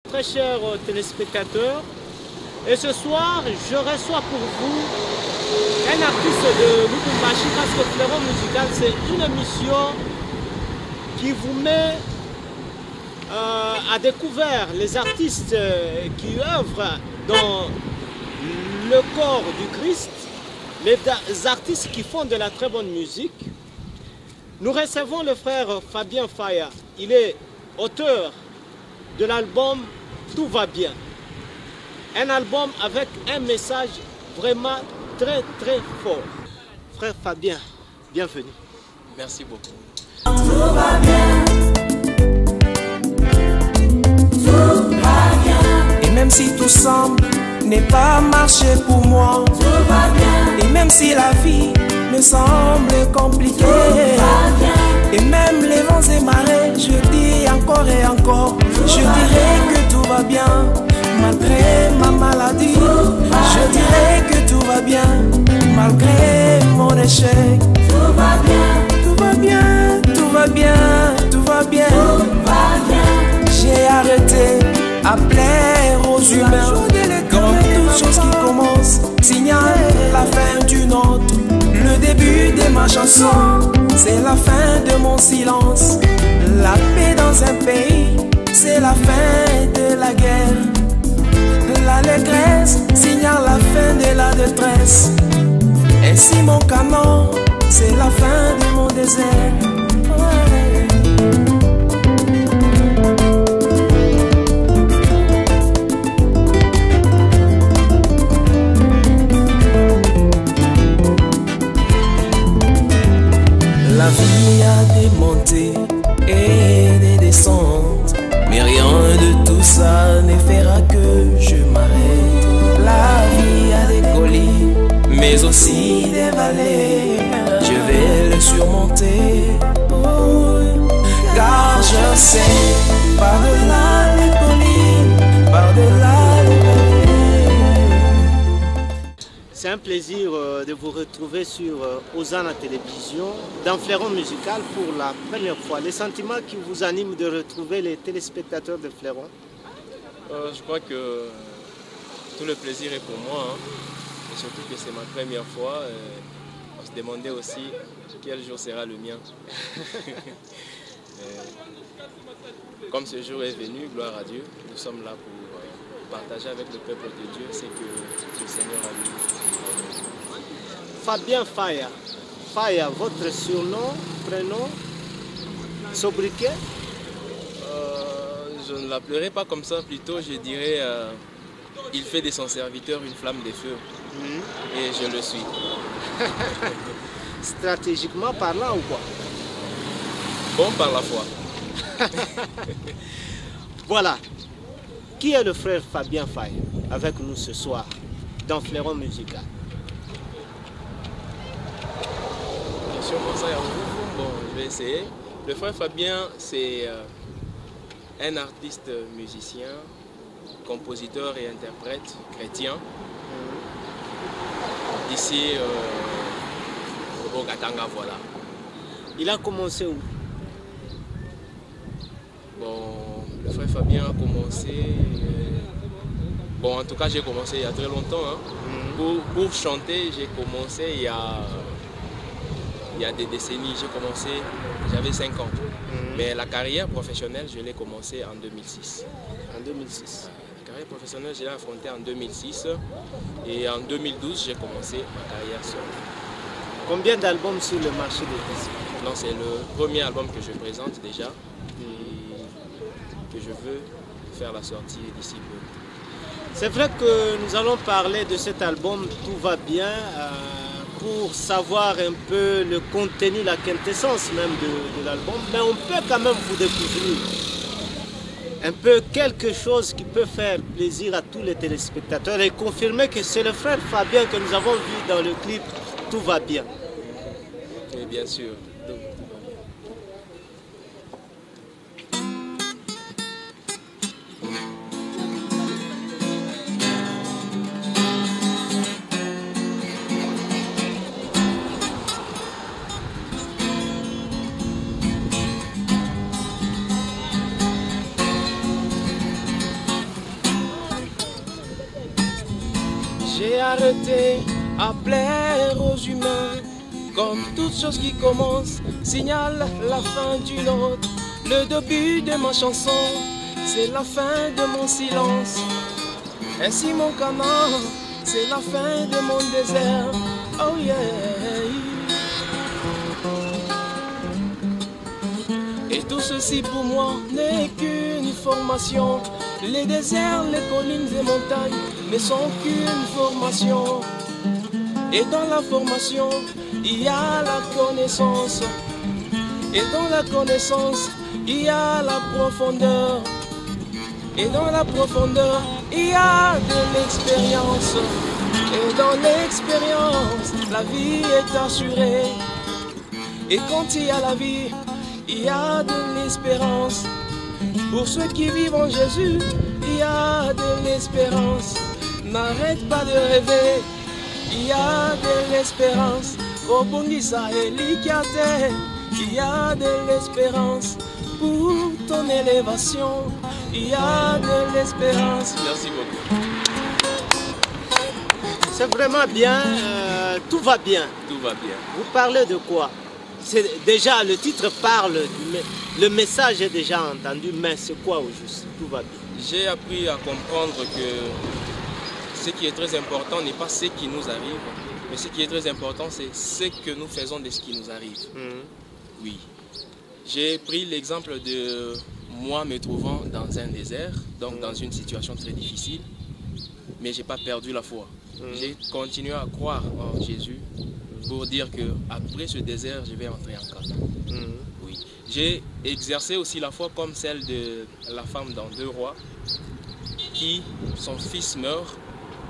très chers téléspectateurs. Et ce soir, je reçois pour vous un artiste de Lubumbashi parce que Fleuron Musical, c'est une émission qui vous met à découvert les artistes qui œuvrent dans le corps du Christ, les artistes qui font de la très bonne musique. Nous recevons le frère Fabien Faya. Il est auteur de l'album Tout va bien. Un album avec un message vraiment très très fort. Frère Fabien, bienvenue. Merci beaucoup. Tout va bien. Tout va bien. Et même si tout semble ne pas marcher pour moi, tout va bien. Et même si la vie me semble compliquée, tout va bien. Et même les vents et marées, je dis encore et encore, je dirais que tout va bien. Malgré ma maladie, je dirais que tout va bien. Malgré mon échec, tout va bien. Tout va bien, tout va bien, tout va bien. Tout va bien. J'ai arrêté à plaire aux humains. Comme toute chose qui commence signale la fin d'une autre. Le début de ma chanson, c'est la fin de mon silence. La paix dans un pays, c'est la fin de la guerre. L'allégresse signale la fin de la détresse. Ainsi mon canon, c'est la fin de mon désert. La vie a des montées et des descentes, mais rien de tout ça ne fera que je m'arrête. La vie a des collines, mais aussi des vallées. Je vais le surmonter, car je sais, par-delà les collines, par-delà les vallées. C'est un plaisir de vous retrouver sur Hosanna Télévision, dans Fleuron Musical pour la première fois. Les sentiments qui vous animent de retrouver les téléspectateurs de Fleuron? Je crois que tout le plaisir est pour moi, hein. Et surtout que c'est ma première fois. On se demandait aussi quel jour sera le mien. Comme ce jour est venu, gloire à Dieu, nous sommes là pour partager avec le peuple de Dieu ce que le Seigneur a dit. Fabien Faya. Faya, votre surnom, prénom, sobriquet? Je ne l'appellerai pas comme ça, plutôt je dirais il fait de son serviteur une flamme de feu. Et je le suis. Stratégiquement parlant ou quoi? Bon, par la foi. Voilà. Qui est le frère Fabien Faya avec nous ce soir dans Fleuron Musical? Question comme ça, bon, je vais essayer. Le frère Fabien, c'est un artiste musicien, compositeur et interprète chrétien. Ici, au Katanga, voilà. Il a commencé où? Bon, le frère Fabien a commencé... bon, en tout cas, j'ai commencé il y a très longtemps. Hein. Pour chanter, j'ai commencé il y a des décennies. J'ai commencé, j'avais 5 ans. Mais la carrière professionnelle, je l'ai commencé en 2006. En 2006. La carrière professionnelle, je l'ai affrontée en 2006. Et en 2012, j'ai commencé ma carrière solo. Combien d'albums sur le marché des disques? Non, c'est le premier album que je présente déjà et que je veux faire la sortie d'ici peu. C'est vrai que nous allons parler de cet album Tout va bien pour savoir un peu le contenu, la quintessence même de l'album, mais on peut quand même vous découvrir un peu quelque chose qui peut faire plaisir à tous les téléspectateurs et confirmer que c'est le frère Fabien que nous avons vu dans le clip Tout va bien. Et bien sûr. J'ai arrêté à plaire aux humains. Comme toute chose qui commence signale la fin d'une autre. Le début de ma chanson, c'est la fin de mon silence. Ainsi mon canard, c'est la fin de mon désert. Oh yeah. Et tout ceci pour moi n'est qu'une formation. Les déserts, les collines et montagnes ne sont qu'une formation. Et dans la formation, il y a la connaissance. Et dans la connaissance, il y a la profondeur. Et dans la profondeur, il y a de l'expérience. Et dans l'expérience, la vie est assurée. Et quand il y a la vie, il y a de l'espérance. Pour ceux qui vivent en Jésus, il y a de l'espérance. N'arrête pas de rêver, il y a de l'espérance. Au Bongisa et Likate, il y a de l'espérance. Pour ton élévation, il y a de l'espérance. Merci beaucoup. C'est vraiment bien, tout va bien. Tout va bien. Vous parlez de quoi? Déjà, le titre parle, le message est déjà entendu, mais c'est quoi au juste? Tout va bien. J'ai appris à comprendre que ce qui est très important n'est pas ce qui nous arrive, mais ce qui est très important, c'est ce que nous faisons de ce qui nous arrive. Oui. J'ai pris l'exemple de moi me trouvant dans un désert, donc dans une situation très difficile, mais je n'ai pas perdu la foi. J'ai continué à croire en Jésus pour dire que après ce désert, je vais entrer en Canaan. Oui. J'ai exercé aussi la foi comme celle de la femme dans 2 Rois, qui, son fils meurt,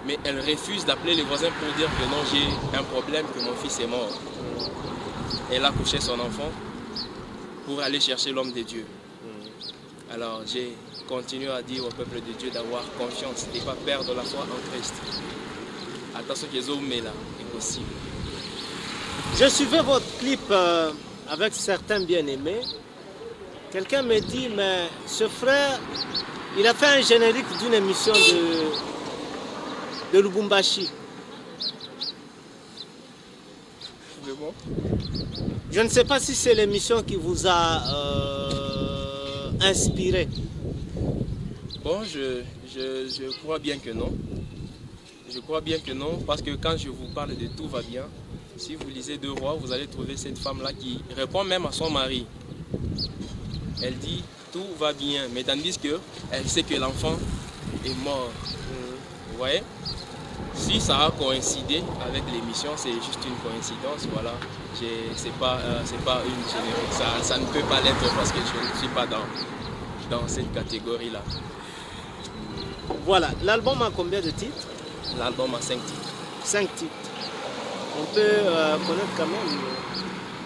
mais elle refuse d'appeler les voisins pour dire que non, j'ai un problème, que mon fils est mort. Elle a couché son enfant pour aller chercher l'homme de Dieu. Alors j'ai continué à dire au peuple de Dieu d'avoir confiance et de ne pas perdre la foi en Christ. Attention que les hommes là est possible. Je suivais votre clip avec certains bien-aimés. Quelqu'un me dit, mais ce frère, il a fait un générique d'une émission de Lubumbashi. Vraiment? Je ne sais pas si c'est l'émission qui vous a inspiré. Bon, je crois bien que non. Je crois bien que non, parce que quand je vous parle de tout va bien, si vous lisez 2 Rois, vous allez trouver cette femme-là qui répond même à son mari. Elle dit tout va bien, mais tandis qu'elle sait que l'enfant est mort. Vous voyez? Si ça a coïncidé avec l'émission, c'est juste une coïncidence, voilà. C'est pas une générique, ça ne peut pas l'être parce que je ne suis pas dans cette catégorie-là. Voilà, l'album a combien de titres? L'album a 5 titres. 5 titres. On peut connaître quand même.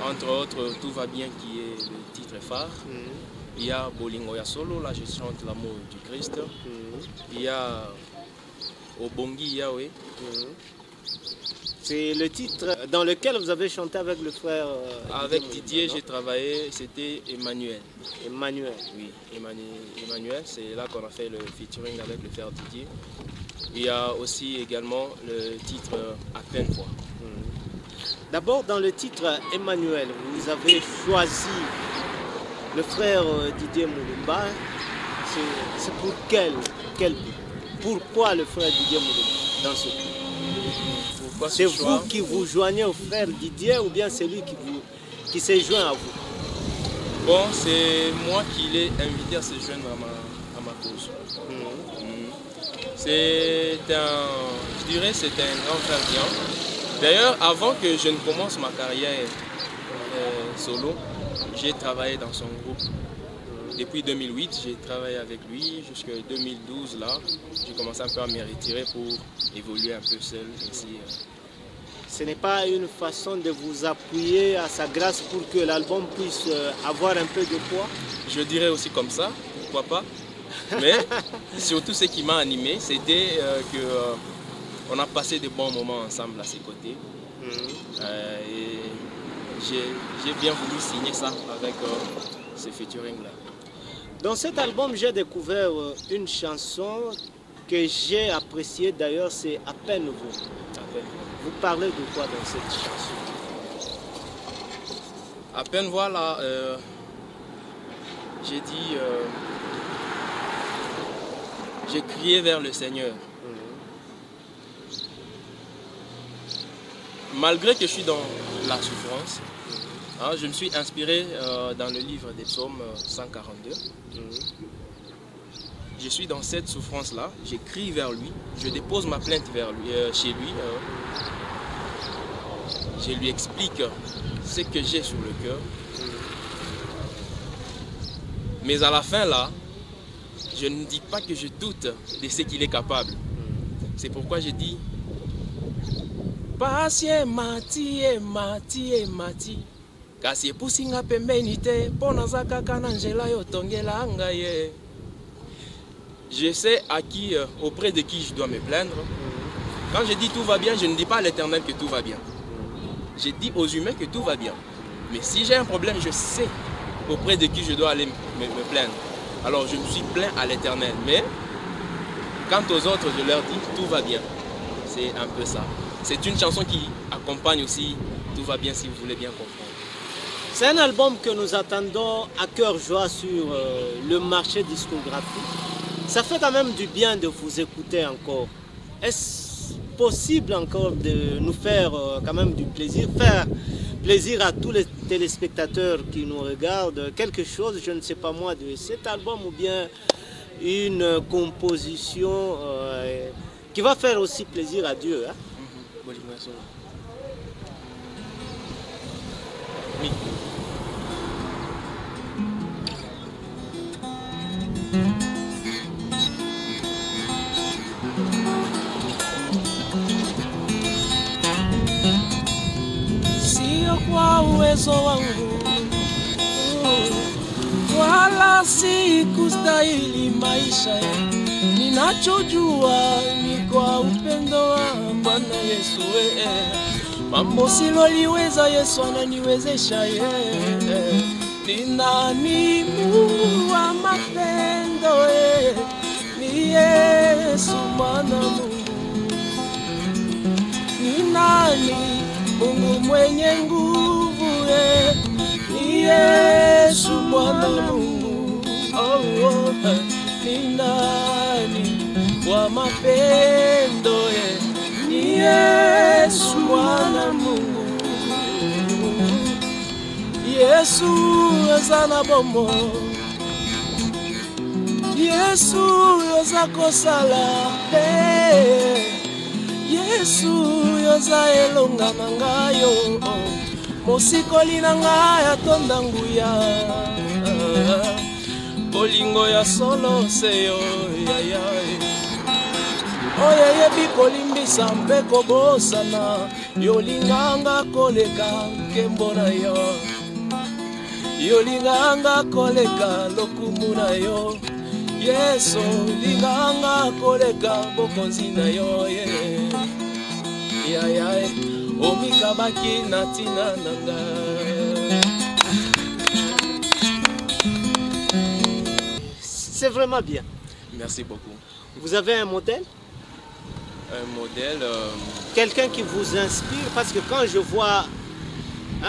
Entre autres, Tout va bien qui est le titre phare. Il y a Bolingo ya Solo, là je chante l'amour du Christ. Il y a Obongi Yahweh. C'est le titre dans lequel vous avez chanté avec le frère avec Didier, j'ai travaillé, c'était Emmanuel. Emmanuel. Oui, Emmanuel, c'est là qu'on a fait le featuring avec le frère Didier. Il y a aussi également le titre À peine fois. D'abord, dans le titre Emmanuel, vous avez choisi le frère Didier Mulumba. C'est pour quel but? Pourquoi le frère Didier Mulumba dans ce clip? C'est vous qui vous joignez au frère Didier ou bien c'est lui qui s'est joint à vous? Bon, c'est moi qui l'ai invité à se joindre à ma cause. Je dirais c'est un grand frère bien. D'ailleurs, avant que je ne commence ma carrière solo, j'ai travaillé dans son groupe. Depuis 2008, j'ai travaillé avec lui jusqu'en 2012. Là, j'ai commencé un peu à me retirer pour évoluer un peu seul. Ainsi, Ce n'est pas une façon de vous appuyer à sa grâce pour que l'album puisse avoir un peu de poids? Je dirais aussi comme ça, pourquoi pas. Mais surtout ce qui m'a animé, c'était qu'on a passé de bons moments ensemble à ses côtés. Et j'ai bien voulu signer ça avec ce featuring-là. Dans cet album, j'ai découvert une chanson que j'ai apprécié d'ailleurs, c'est À peine vous. Vous parlez de quoi dans cette chanson? À peine voilà, j'ai dit, j'ai crié vers le Seigneur. Malgré que je suis dans la souffrance, je me suis inspiré dans le livre des psaumes 142. Je suis dans cette souffrance-là, j'écris vers lui, je dépose ma plainte vers lui, chez lui. Je lui explique ce que j'ai sur le cœur. Mais à la fin là, je ne dis pas que je doute de ce qu'il est capable. C'est pourquoi je dis Pasie mati e mati e mati kasi epusinga pembeni te mpo naza kaka na nzela yo tongela ngai. Je sais auprès de qui je dois me plaindre. Quand je dis tout va bien, je ne dis pas à l'Éternel que tout va bien. Je dis aux humains que tout va bien. Mais si j'ai un problème, je sais auprès de qui je dois aller me plaindre. Alors je me suis plaint à l'Éternel. Mais quant aux autres, je leur dis tout va bien. C'est un peu ça. C'est une chanson qui accompagne aussi Tout va bien si vous voulez bien comprendre. C'est un album que nous attendons à cœur joie sur le marché discographique. Ça fait quand même du bien de vous écouter encore. Est-ce possible encore de nous faire quand même du plaisir, faire plaisir à tous les téléspectateurs qui nous regardent, quelque chose, je ne sais pas moi, de cet album ou bien une composition qui va faire aussi plaisir à Dieu, hein? Oui. Sio kwa uwezo wangu wala si kustahili maisha, ninachojua ni kwa upendo wa Bwana Yesu. Mambo siloliweza Yesu ananiwezesha. Ni nani Mungu wa mapendo? Ni Yesu mwana Mungu. Ni nani Mungu mwenye nguvu? Ni Yesu mwana Mungu. Ni nani wa mapendo? Ni Yesu mwana Mungu. Yesu azana bombo, Yesu yoza kosala, Yesu yoza elonga na ngayo, mosikoli na ngaya tonda nguya, bolingo ya solo seyo yaya. Oye yebi kolimbisa mpe kobosana, yolinganga koleka nkembo na yo, yolinganga koleka lokumu na yo, Yesu linganga koleka bokonzi na yo. Yaya omikabaki na tina nanga. C'est vraiment bien. Merci beaucoup. Vous avez un modèle? Un modèle... Quelqu'un qui vous inspire, parce que quand je vois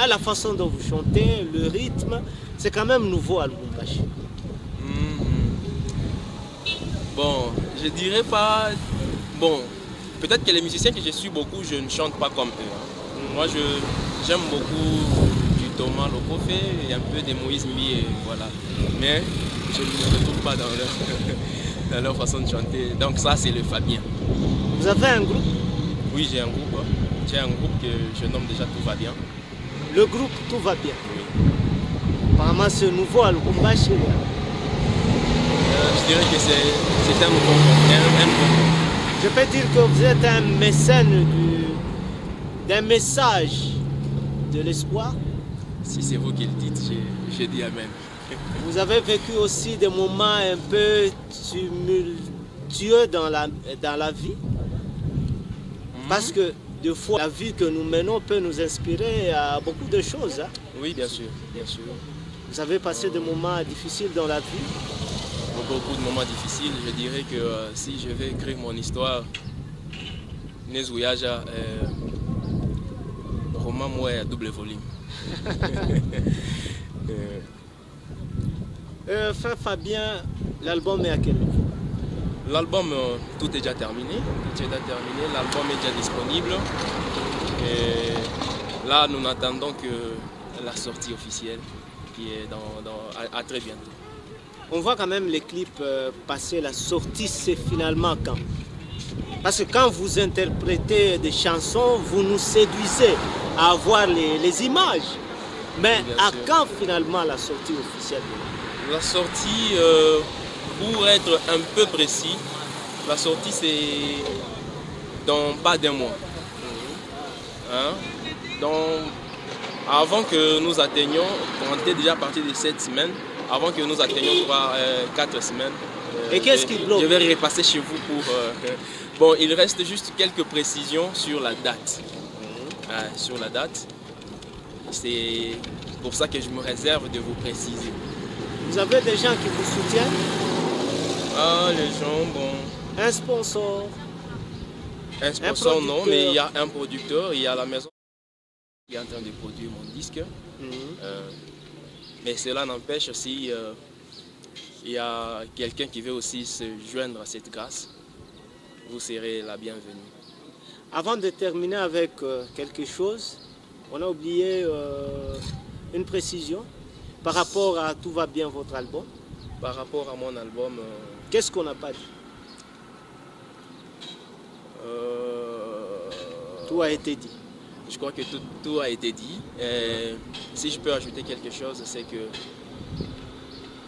la façon dont vous chantez, le rythme, c'est quand même nouveau à Lubumbashi. Bon, je dirais pas... Bon, peut-être que les musiciens que je suis beaucoup, je ne chante pas comme eux. Moi, j'aime beaucoup du Thomas Lokofé et un peu de Moïse Mi, et voilà. Mais je ne me retrouve pas dans leur façon de chanter. Donc ça, c'est le Fabien. Vous avez un groupe? Oui, j'ai un groupe. J'ai un groupe que je nomme déjà Tout va bien. Le groupe Tout va bien? Oui. Apparemment, c'est nouveau à Lubumbashi. Je dirais que c'est un nouveau groupe. Je peux dire que vous êtes un mécène d'un message de l'espoir? Si c'est vous qui le dites, je dis amen. Vous avez vécu aussi des moments un peu tumultueux dans la vie? Parce que des fois, la vie que nous menons peut nous inspirer à beaucoup de choses. Hein? Oui, bien sûr, bien sûr. Vous avez passé des moments difficiles dans la vie? Beaucoup de moments difficiles. difficile. Je dirais que si je vais écrire mon histoire, Nezouyaja, roman moi à double volume. Frère Fabien, l'album est à quel niveau? L'album, tout est déjà terminé. L'album est déjà disponible. Et là, nous n'attendons que la sortie officielle qui est à très bientôt. On voit quand même les clips passer. La sortie, c'est finalement quand? Parce que quand vous interprétez des chansons, vous nous séduisez à voir les images. Mais à quand finalement la sortie officielle? La sortie, pour être un peu précis, la sortie c'est dans pas d'un mois. Hein? Donc, avant que nous atteignions, on était déjà parti de 7 semaines, avant que nous atteignions 4 semaines. Et qu'est-ce qui bloque? Je vais repasser chez vous pour... Bon, il reste juste quelques précisions sur la date. Sur la date. C'est pour ça que je me réserve de vous préciser. Vous avez des gens qui vous soutiennent? Ah, les gens, bon... Un sponsor? Un sponsor, non, mais il y a un producteur, il y a la maison qui est en train de produire mon disque. Mais cela n'empêche, si il y a quelqu'un qui veut aussi se joindre à cette grâce, vous serez la bienvenue. Avant de terminer avec quelque chose, on a oublié une précision par rapport à Tout va bien, votre album. Par rapport à mon album... Qu'est-ce qu'on n'a pas dit? Tout a été dit. Je crois que tout a été dit. Et si je peux ajouter quelque chose, c'est que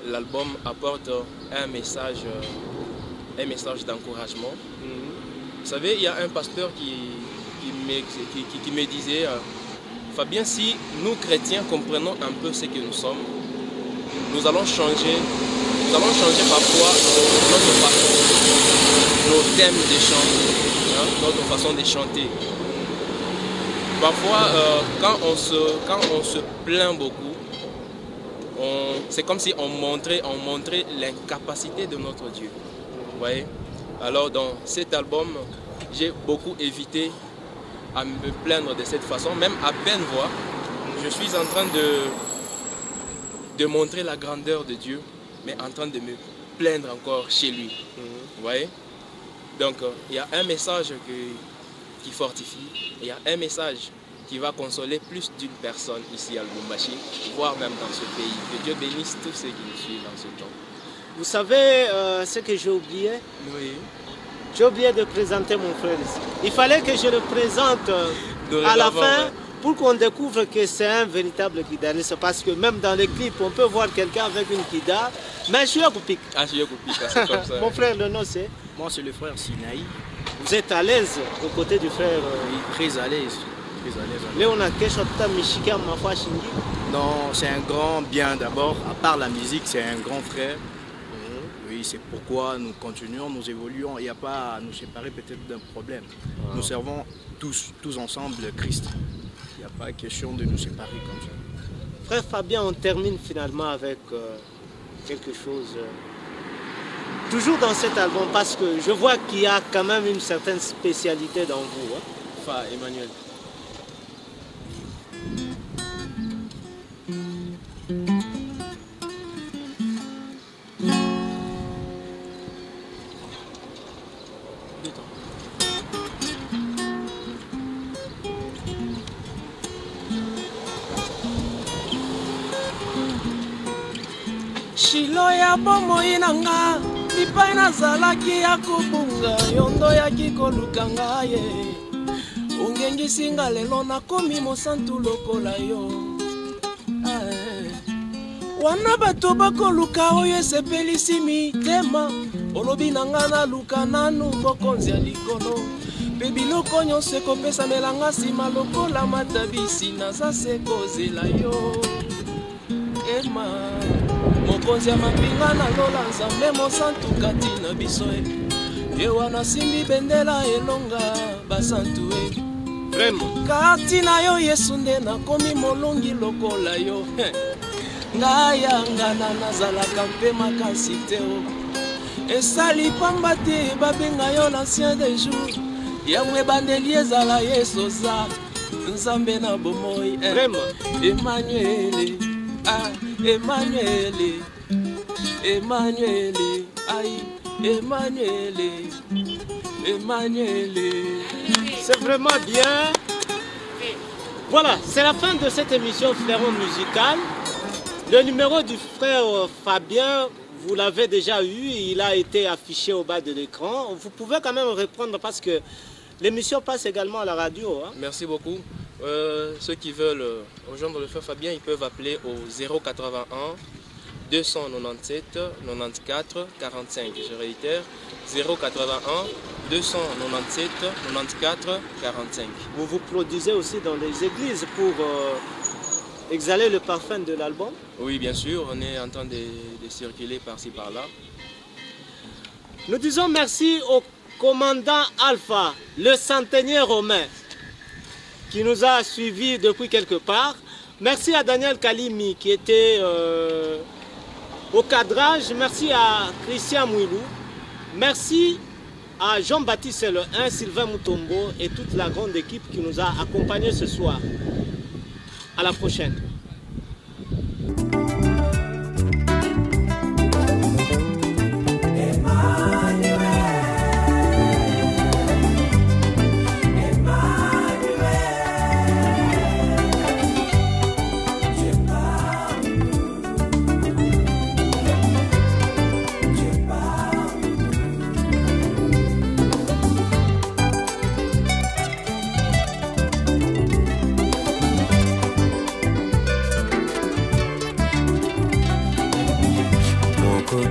l'album apporte un message d'encouragement. Vous savez, il y a un pasteur qui me disait, Fabien, si nous chrétiens comprenons un peu ce que nous sommes, nous allons changer parfois notre façon, nos thèmes de chant, notre façon de chanter. Parfois, quand on se plaint beaucoup, c'est comme si on montrait l'incapacité de notre Dieu. Vous voyez? Alors dans cet album, j'ai beaucoup évité à me plaindre de cette façon, même à peine voir. Je suis en train de montrer la grandeur de Dieu, mais en train de me plaindre encore chez lui. Vous voyez? Donc il y a un message qui fortifie, il y a un message qui va consoler plus d'une personne ici à Lubumbashi, voire même dans ce pays. Que Dieu bénisse tous ceux qui nous suivent dans ce temps. Vous savez ce que j'ai oublié? Oui. J'ai oublié de présenter mon frère ici. Il fallait que je le présente à la fin pour qu'on découvre que c'est un véritable guitariste. Parce que même dans les clips, on peut voir quelqu'un avec une guitare. Mais je suis à Koupik. Ah, je suis à Koupik, c'est comme ça. Mon frère, le nom c'est? Moi, c'est le frère Sinaï. Vous êtes à l'aise aux côtés du frère? Oui, très à l'aise. Léona Keshota Michika Mafwa Shingi? Non, c'est un grand bien d'abord. À part la musique, c'est un grand frère. Oui, c'est pourquoi nous continuons, nous évoluons. Il n'y a pas à nous séparer peut-être d'un problème. Nous servons tous ensemble Christ. Il n'y a pas question de nous séparer comme ça. Frère Fabien, on termine finalement avec quelque chose. Toujours dans cet album, parce que je vois qu'il y a quand même une certaine spécialité dans vous. Fa Emmanuel. Shilo ya bomoi na nga lipai nazalaki ya kobunga yondo yaki koluka ngaye ongengisi nga lelo nakomi mosantu lokola yo wana bato bakoluka oyo esepelisi mitema olobi na nga naluka nanu mokonzi ya likolo mpe biloko nyonso ekopesamelanga nsima lokola matabisi naza se kozela yo ema mokonzi ya mapinga na lola nzambe mosantu kati na biso ye wana simbi bendela elonga basantu kati na yo yesu nde nakomi molongi lokola yo ngai yangana nazalaka mpe makasi te esali pamba te babenga yo l'ancien des jours yamwe bandeli ezala yesoza nzambe na bomoi Vraiment. Emmanuel ah Emmanuel Emmanuel aïe Emmanuel Emmanuel. C'est vraiment bien. Voilà, c'est la fin de cette émission Fleuron Musical. Le numéro du frère Fabien, vous l'avez déjà eu, il a été affiché au bas de l'écran. Vous pouvez quand même reprendre parce que l'émission passe également à la radio. Hein. Merci beaucoup. Ceux qui veulent rejoindre le frère Fabien, ils peuvent appeler au 081 297 94 45. Je réitère, 081 297 94 45. Vous vous produisez aussi dans les églises pour exhaler le parfum de l'album? Oui, bien sûr, on est en train de circuler par-ci par-là. Nous disons merci au commandant Alpha, le centenier romain, qui nous a suivis depuis quelque part. Merci à Daniel Kalimi qui était au cadrage. Merci à Christian Mouilou. Merci à Jean-Baptiste Le 1, Sylvain Moutombo et toute la grande équipe qui nous a accompagnés ce soir. À la prochaine.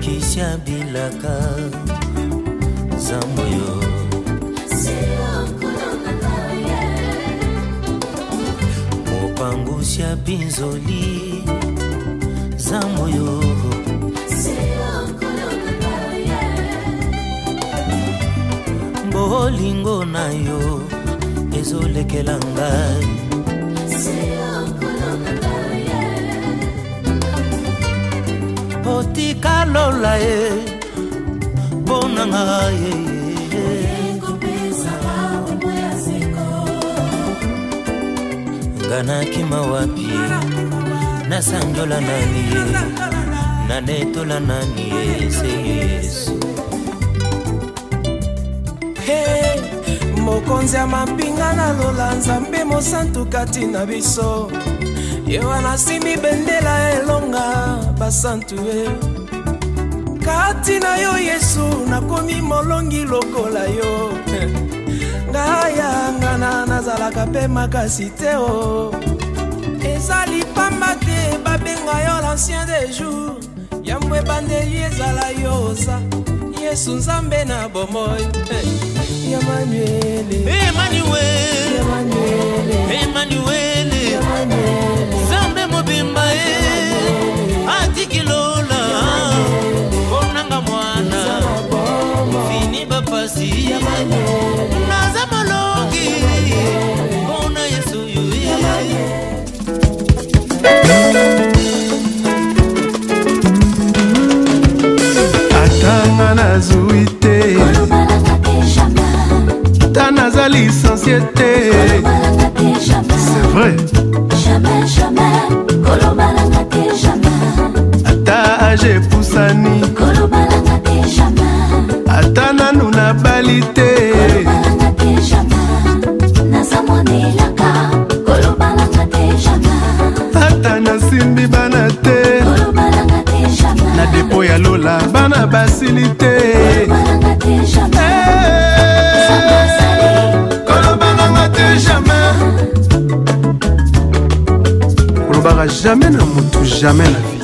Kisha bilaka zamboyo mopangusha binzoli zamboyo bolingo nayo ezolekela ngai Otika lola e bonanga Gana kima wapi na sanjola nani na netola nani Yesu Hey mokonzi ya mapinga na lola nzambe mosantu kati na biso Yewa nasimi bendela elonga basantu e Kati na yo Yesu nakomi molongi lokola yo Ngaya ngana nazalaka pe makasi te o Ezali pamba te babenga yo l'ancien des jours Yamwe bandeli ezala yoza Yesu nzambe na bomoi Emmanuel Emmanuel Emmanuel Zambe mobimba atikilola Konanga mwana Fini bapasi Naza molongi Kona Yesu yuye Atanga nazuite Tanaza licencié C'est vrai Jamais, jamais, Kolobalanga te jamais. Ata age pusani Kolobalanga te jamais. Ata nanu na balite Kolobalanga te jamais. Nazamone laka Kolobalanga te jamais. Ata na simbi bana te Kolobalanga te jamais. Na depo ya lola bana basilite Kolobalanga te jamais. Kolobalanga te jamais Kolobara jamais na mutu jamais la vie